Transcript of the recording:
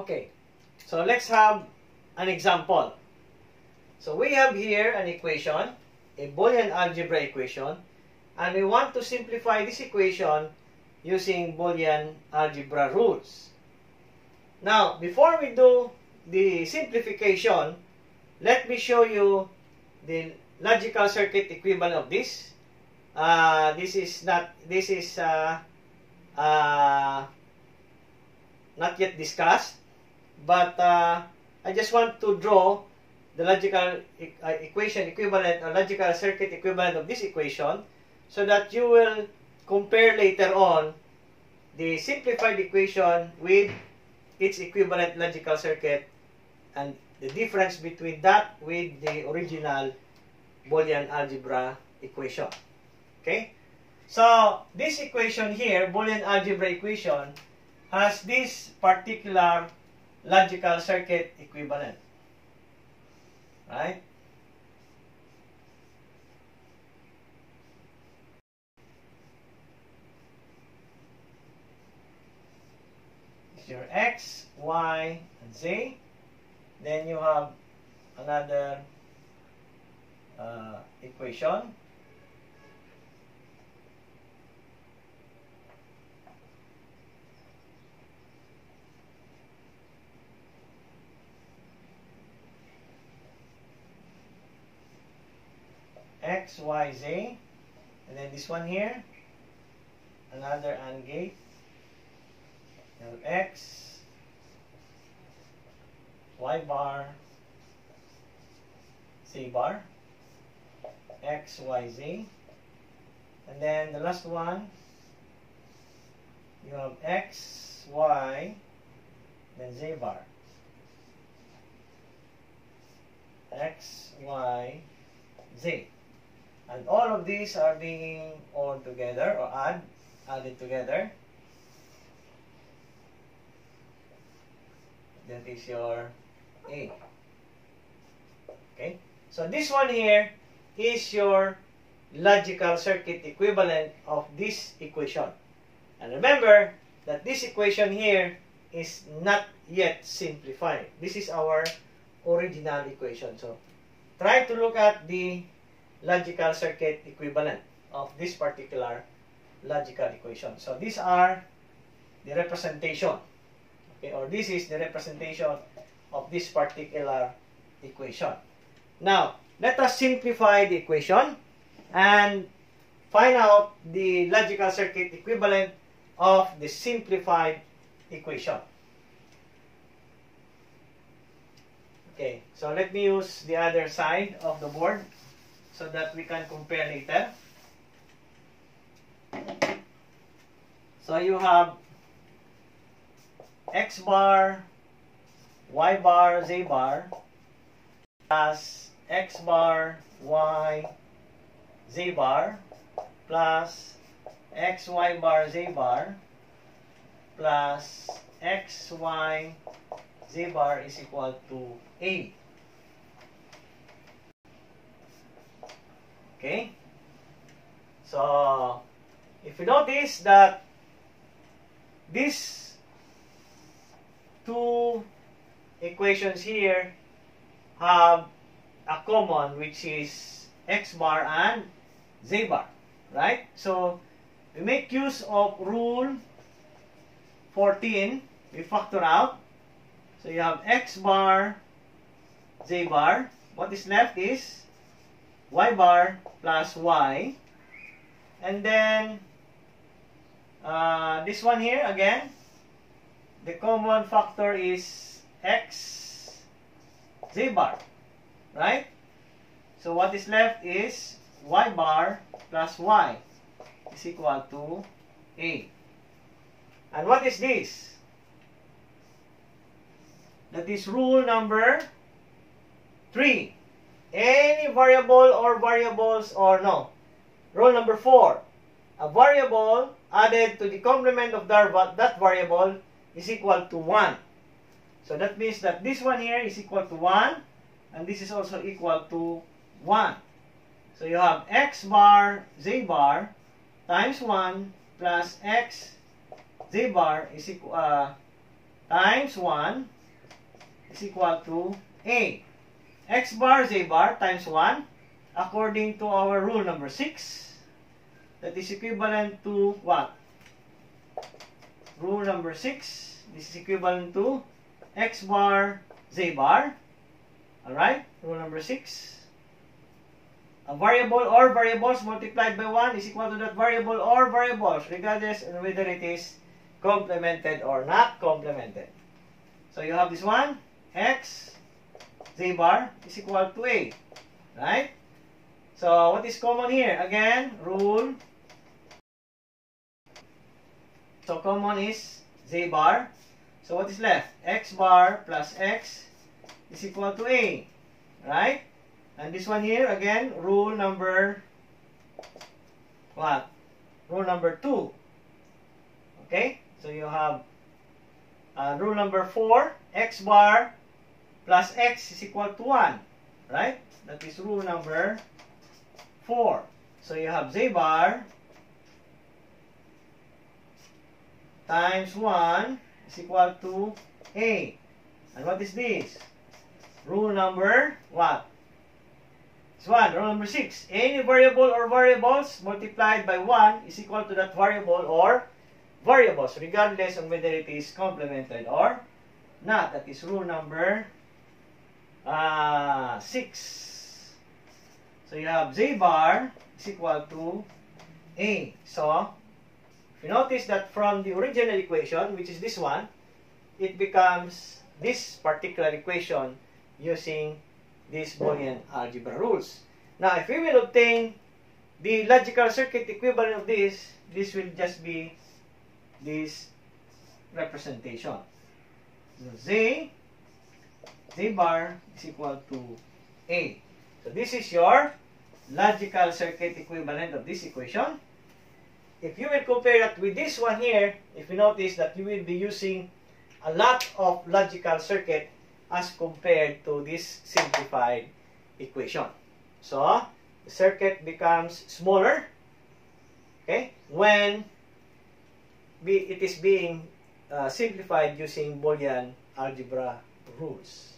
Okay, so let's have an example. So we have here an equation, a Boolean algebra equation, and we want to simplify this equation using Boolean algebra rules. Now, before we do the simplification, let me show you the logical circuit equivalent of this. This is not yet discussed, but I just want to draw the logical equation equivalent or logical circuit equivalent of this equation so that you will compare later on the simplified equation with its equivalent logical circuit and the difference between that with the original Boolean algebra equation. Okay? So, this equation here, Boolean algebra equation, has this particular logical circuit equivalent. Right? It's your x, y, and z. Then you have another equation. X, Y, Z, and then this one here, another AND gate. You have X, Y bar, Z bar, X, Y, Z, and then the last one, you have X, Y, then Z bar, X, Y, Z. And all of these are being added together or added together. That is your A. Okay? So this one here is your logical circuit equivalent of this equation. And remember that this equation here is not yet simplified. This is our original equation. So try to look at the logical circuit equivalent of this particular logical equation. So these are the representation, okay, or this is the representation of this particular equation. Now, let us simplify the equation and find out the logical circuit equivalent of the simplified equation. Okay, so let me use the other side of the board so that we can compare later. So you have X bar, Y bar, Z bar plus X bar, Y, Z bar plus X, Y bar, Z bar plus X, Y, Z bar is equal to A. Okay? So, if you notice that these two equations here have a common, which is X bar and Z bar, right? So, we make use of rule 14. We factor out. So, you have X bar, Z bar. What is left is Y bar plus Y, and then this one here again, the common factor is X, Z bar, right? So what is left is Y bar plus Y is equal to A. And what is this? That is rule number 3. Any variable or variables or no. Rule number 4. A variable added to the complement of that variable is equal to 1. So that means that this one here is equal to 1 and this is also equal to 1. So you have X bar, Z bar times 1 plus X, Z bar is equal times 1 is equal to A. X bar, Z bar times 1 according to our rule number 6. That is equivalent to what? Rule number 6. This is equivalent to X bar, Z bar. Alright? Rule number 6. A variable or variables multiplied by 1 is equal to that variable or variables regardless of whether it is complemented or not complemented. So you have this one, X, Z bar is equal to A. Right? So what is common here? Again, rule. So common is Z bar. So what is left? X bar plus X is equal to A. Right? And this one here, again, rule number what? Rule number 2. Okay? So you have rule number 4, X bar plus X is equal to 1. Right? That is rule number 4. So you have Z bar times 1 is equal to A. And what is this? Rule number what? This one, rule number 6. Any variable or variables multiplied by 1 is equal to that variable or variables, regardless of whether it is complemented or not. That is rule number 6. So you have Z bar is equal to A. So, if you notice that from the original equation, which is this one, it becomes this particular equation using these Boolean algebra rules. Now, if we will obtain the logical circuit equivalent of this will just be this representation. So Z bar is equal to A. So this is your logical circuit equivalent of this equation. If you will compare that with this one here, if you notice that you will be using a lot of logical circuit as compared to this simplified equation. So, the circuit becomes smaller, okay, when it is being simplified using Boolean algebra rules.